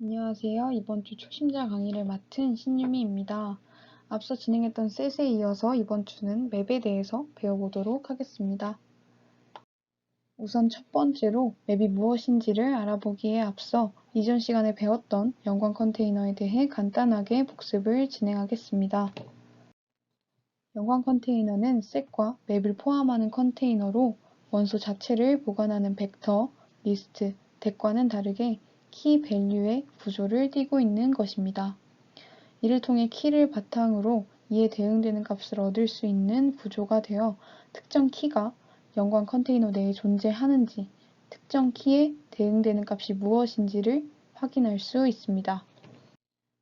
안녕하세요. 이번 주 초심자 강의를 맡은 신유미입니다. 앞서 진행했던 셋에 이어서 이번 주는 맵에 대해서 배워보도록 하겠습니다. 우선 첫 번째로 맵이 무엇인지를 알아보기에 앞서 이전 시간에 배웠던 연관 컨테이너에 대해 간단하게 복습을 진행하겠습니다. 연관 컨테이너는 셋과 맵을 포함하는 컨테이너로 원소 자체를 보관하는 벡터, 리스트, 덱과는 다르게 키 밸류의 구조를 띠고 있는 것입니다. 이를 통해 키를 바탕으로 이에 대응되는 값을 얻을 수 있는 구조가 되어 특정 키가 연관 컨테이너 내에 존재하는지, 특정 키에 대응되는 값이 무엇인지를 확인할 수 있습니다.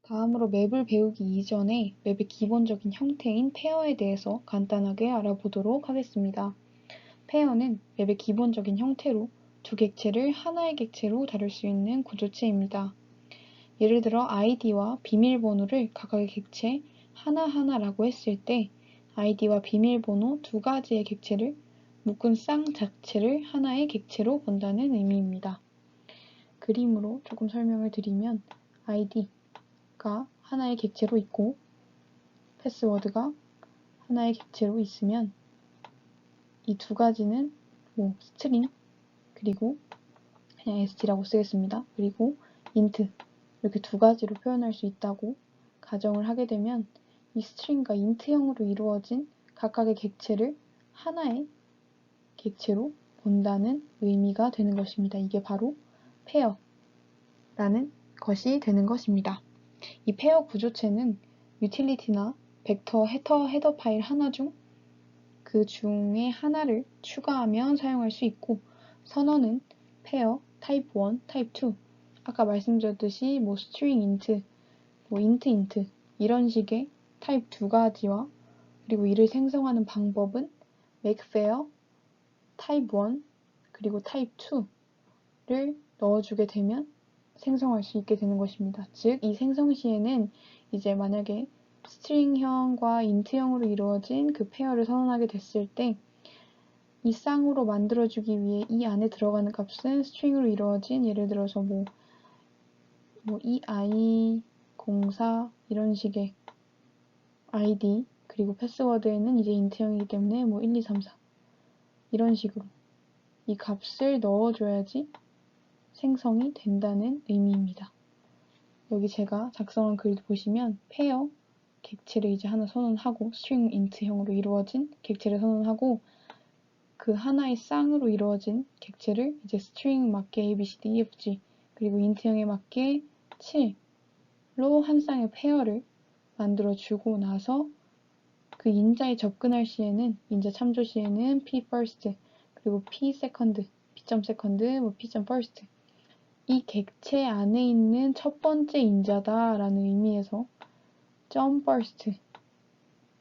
다음으로 맵을 배우기 이전에 맵의 기본적인 형태인 페어에 대해서 간단하게 알아보도록 하겠습니다. 페어는 맵의 기본적인 형태로 두 객체를 하나의 객체로 다룰 수 있는 구조체입니다. 예를 들어 아이디와 비밀번호를 각각의 객체 하나하나라고 했을 때 아이디와 비밀번호 두 가지의 객체를 묶은 쌍 자체를 하나의 객체로 본다는 의미입니다. 그림으로 조금 설명을 드리면 아이디가 하나의 객체로 있고 패스워드가 하나의 객체로 있으면 이 두 가지는 스트링 그리고 그냥 st라고 쓰겠습니다. 그리고 int 이렇게 두 가지로 표현할 수 있다고 가정을 하게 되면 이 스트링과 int형으로 이루어진 각각의 객체를 하나의 객체로 본다는 의미가 되는 것입니다. 이게 바로 페어라는 것이 되는 것입니다. 이 페어 구조체는 유틸리티나 벡터 헤더 파일 하나 중 그 중에 하나를 추가하면 사용할 수 있고 선언은 페어, 타입 1, 타입 2 아까 말씀드렸듯이 string int, int 이런 식의 타입 두 가지와 그리고 이를 생성하는 방법은 makeFair, 타입 1 그리고 타입 2를 넣어주게 되면 생성할 수 있게 되는 것입니다. 즉, 이 생성 시에는 이제 만약에 스트링형과 int형으로 이루어진 그 페어를 선언하게 됐을 때 이 쌍으로 만들어주기 위해 이 안에 들어가는 값은 스트링으로 이루어진 예를 들어서 ei04 이런 식의 id 그리고 패스워드에는 이제 int형이기 때문에 1, 2, 3, 4 이런 식으로 이 값을 넣어줘야지 생성이 된다는 의미입니다. 여기 제가 작성한 글 보시면 페어 객체를 이제 하나 선언하고 string int형으로 이루어진 객체를 선언하고 그 하나의 쌍으로 이루어진 객체를 이제 string 맞게 a, b, c, d, e, f, g 그리고 int형에 맞게 7로 한 쌍의 페어를 만들어주고 나서 그 인자에 접근할 시에는 인자 참조 시에는 p first 그리고 p second, p second, p first 이 객체 안에 있는 첫 번째 인자다 라는 의미에서 first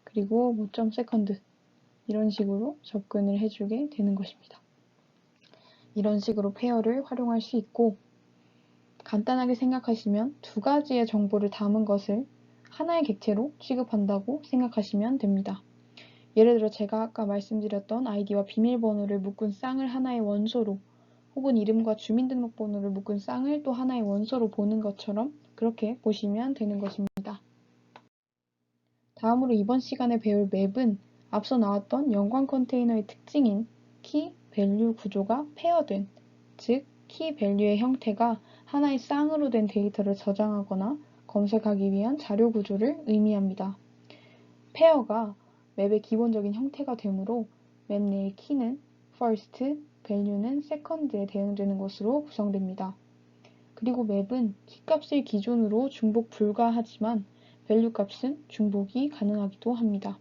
그리고 second 이런 식으로 접근을 해주게 되는 것입니다. 이런 식으로 페어를 활용할 수 있고 간단하게 생각하시면 두 가지의 정보를 담은 것을 하나의 객체로 취급한다고 생각하시면 됩니다. 예를 들어 제가 아까 말씀드렸던 아이디와 비밀번호를 묶은 쌍을 하나의 원소로 혹은 이름과 주민등록번호를 묶은 쌍을 또 하나의 원소로 보는 것처럼 그렇게 보시면 되는 것입니다. 다음으로 이번 시간에 배울 맵은 앞서 나왔던 연관 컨테이너의 특징인 키, 밸류 구조가 페어된, 즉 키 밸류의 형태가 하나의 쌍으로 된 데이터를 저장하거나 검색하기 위한 자료 구조를 의미합니다. 페어가 맵의 기본적인 형태가 되므로 맵 내의 키는 first, value는 second에 대응되는 것으로 구성됩니다. 그리고 맵은 키값을 기준으로 중복 불가하지만 value 값은 중복이 가능하기도 합니다.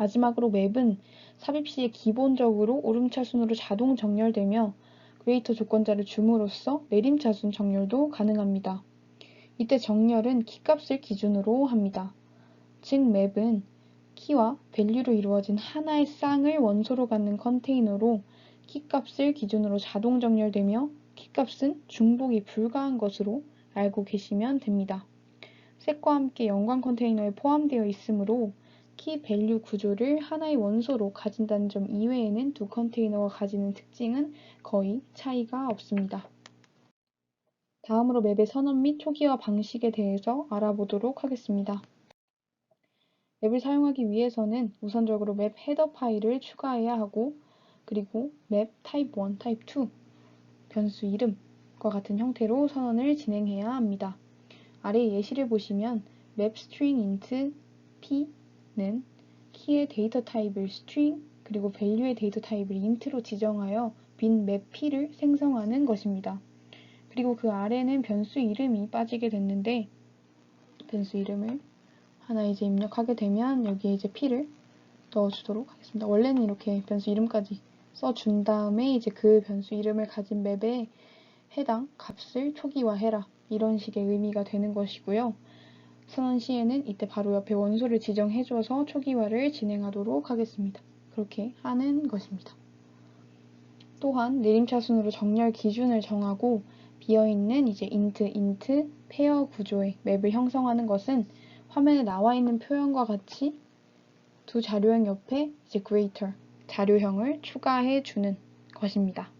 마지막으로 맵은 삽입 시에 기본적으로 오름차순으로 자동 정렬되며 그레이터 조건자를 줌으로써 내림차순 정렬도 가능합니다. 이때 정렬은 키값을 기준으로 합니다. 즉 맵은 키와 밸류로 이루어진 하나의 쌍을 원소로 갖는 컨테이너로 키값을 기준으로 자동 정렬되며 키값은 중복이 불가한 것으로 알고 계시면 됩니다. 셋과 함께 연관 컨테이너에 포함되어 있으므로 키 밸류 구조를 하나의 원소로 가진다는 점 이외에는 두 컨테이너가 가지는 특징은 거의 차이가 없습니다. 다음으로 맵의 선언 및 초기화 방식에 대해서 알아보도록 하겠습니다. 맵을 사용하기 위해서는 우선적으로 맵 헤더 파일을 추가해야 하고, 그리고 맵 타입 1, 타입 2, 변수 이름과 같은 형태로 선언을 진행해야 합니다. 아래 예시를 보시면 맵 string int p는 키의 데이터 타입을 string, 그리고 value의 데이터 타입을 int로 지정하여 빈 맵 p를 생성하는 것입니다. 그리고 그 아래는 변수 이름이 빠지게 됐는데, 변수 이름을 하나 이제 입력하게 되면 여기에 이제 p를 넣어주도록 하겠습니다. 원래는 이렇게 변수 이름까지 써준 다음에 이제 그 변수 이름을 가진 맵에 해당 값을 초기화해라, 이런 식의 의미가 되는 것이고요. 선언 시에는 이때 바로 옆에 원소를 지정해줘서 초기화를 진행하도록 하겠습니다. 그렇게 하는 것입니다. 또한 내림차순으로 정렬 기준을 정하고 비어있는 이제 int 페어 구조의 맵을 형성하는 것은 화면에 나와 있는 표현과 같이 두 자료형 옆에 이제 greater 자료형을 추가해 주는 것입니다.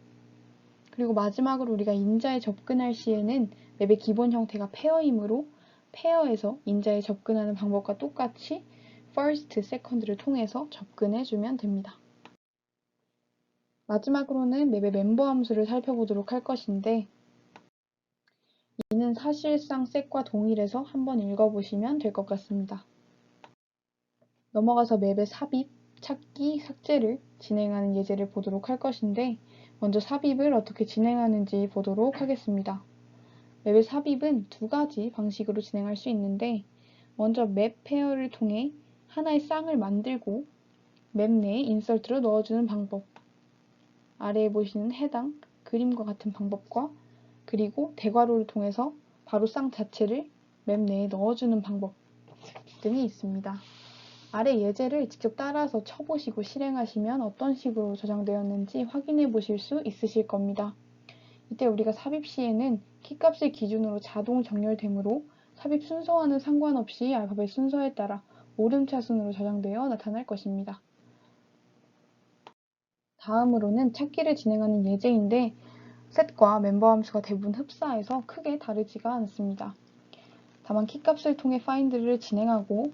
그리고 마지막으로 우리가 인자에 접근할 시에는 맵의 기본 형태가 페어이므로 페어에서 인자에 접근하는 방법과 똑같이 first, second를 통해서 접근해 주면 됩니다. 마지막으로는 맵의 멤버 함수를 살펴보도록 할 것인데, 이는 사실상 set과 동일해서 한번 읽어보시면 될 것 같습니다. 넘어가서 맵의 삽입, 찾기, 삭제를 진행하는 예제를 보도록 할 것인데, 먼저 삽입을 어떻게 진행하는지 보도록 하겠습니다. 맵의 삽입은 두 가지 방식으로 진행할 수 있는데, 먼저 맵 페어를 통해 하나의 쌍을 만들고 맵 내에 인설트로 넣어주는 방법, 아래에 보시는 해당 그림과 같은 방법과, 그리고 대괄호를 통해서 바로 쌍 자체를 맵 내에 넣어주는 방법 등이 있습니다. 아래 예제를 직접 따라서 쳐보시고 실행하시면 어떤 식으로 저장되었는지 확인해 보실 수 있으실 겁니다. 이때 우리가 삽입 시에는 키값을 기준으로 자동 정렬되므로 삽입 순서와는 상관없이 알파벳 순서에 따라 오름차순으로 저장되어 나타날 것입니다. 다음으로는 찾기를 진행하는 예제인데, set과 멤버 함수가 대부분 흡사해서 크게 다르지가 않습니다. 다만 키값을 통해 find를 진행하고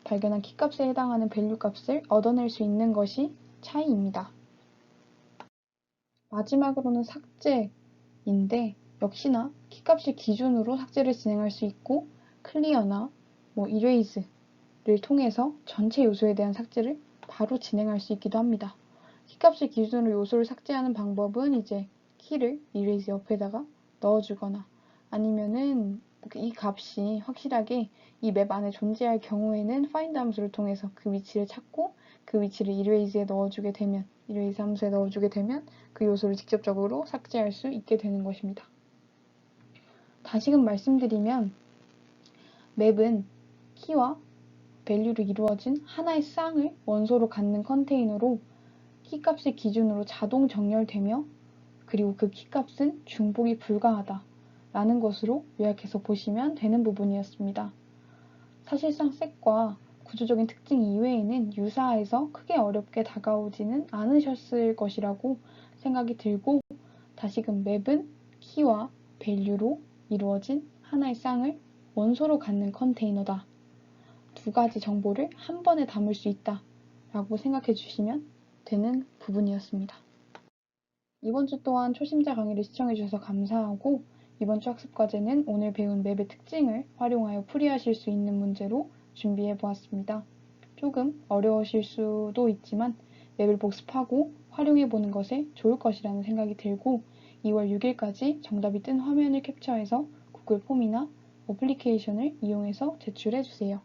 발견한 키값에 해당하는 밸류 값을 얻어낼 수 있는 것이 차이입니다. 마지막으로는 삭제인데, 역시나 키값을 기준으로 삭제를 진행할 수 있고 clear나 erase를 통해서 전체 요소에 대한 삭제를 바로 진행할 수 있기도 합니다. 키값을 기준으로 요소를 삭제하는 방법은 이제 키를 erase 옆에다가 넣어주거나, 아니면은 이 값이 확실하게 이 맵 안에 존재할 경우에는 find 함수를 통해서 그 위치를 찾고 그 위치를 erase에 넣어주게 되면, erase 함수에 넣어주게 되면 그 요소를 직접적으로 삭제할 수 있게 되는 것입니다. 다시금 말씀드리면 맵은 키와 밸류로 이루어진 하나의 쌍을 원소로 갖는 컨테이너로 키값을 기준으로 자동 정렬되며, 그리고 그 키값은 중복이 불가하다 라는 것으로 요약해서 보시면 되는 부분이었습니다. 사실상 set과 구조적인 특징 이외에는 유사해서 크게 어렵게 다가오지는 않으셨을 것이라고 생각이 들고, 다시금 맵은 키와 밸류로 이루어진 하나의 쌍을 원소로 갖는 컨테이너다, 두 가지 정보를 한 번에 담을 수 있다 라고 생각해 주시면 되는 부분이었습니다. 이번 주 또한 초심자 강의를 시청해 주셔서 감사하고, 이번 주 학습 과제는 오늘 배운 맵의 특징을 활용하여 풀이하실 수 있는 문제로 준비해 보았습니다. 조금 어려우실 수도 있지만 맵을 복습하고 활용해 보는 것에 좋을 것이라는 생각이 들고, 2월 6일까지 정답이 뜬 화면을 캡처해서 구글 폼이나 어플리케이션을 이용해서 제출해 주세요.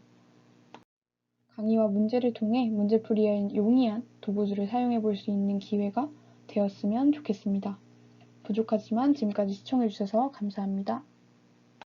강의와 문제를 통해 문제풀이에 용이한 도구들을 사용해 볼 수 있는 기회가 되었으면 좋겠습니다. 부족하지만 지금까지 시청해 주셔서 감사합니다.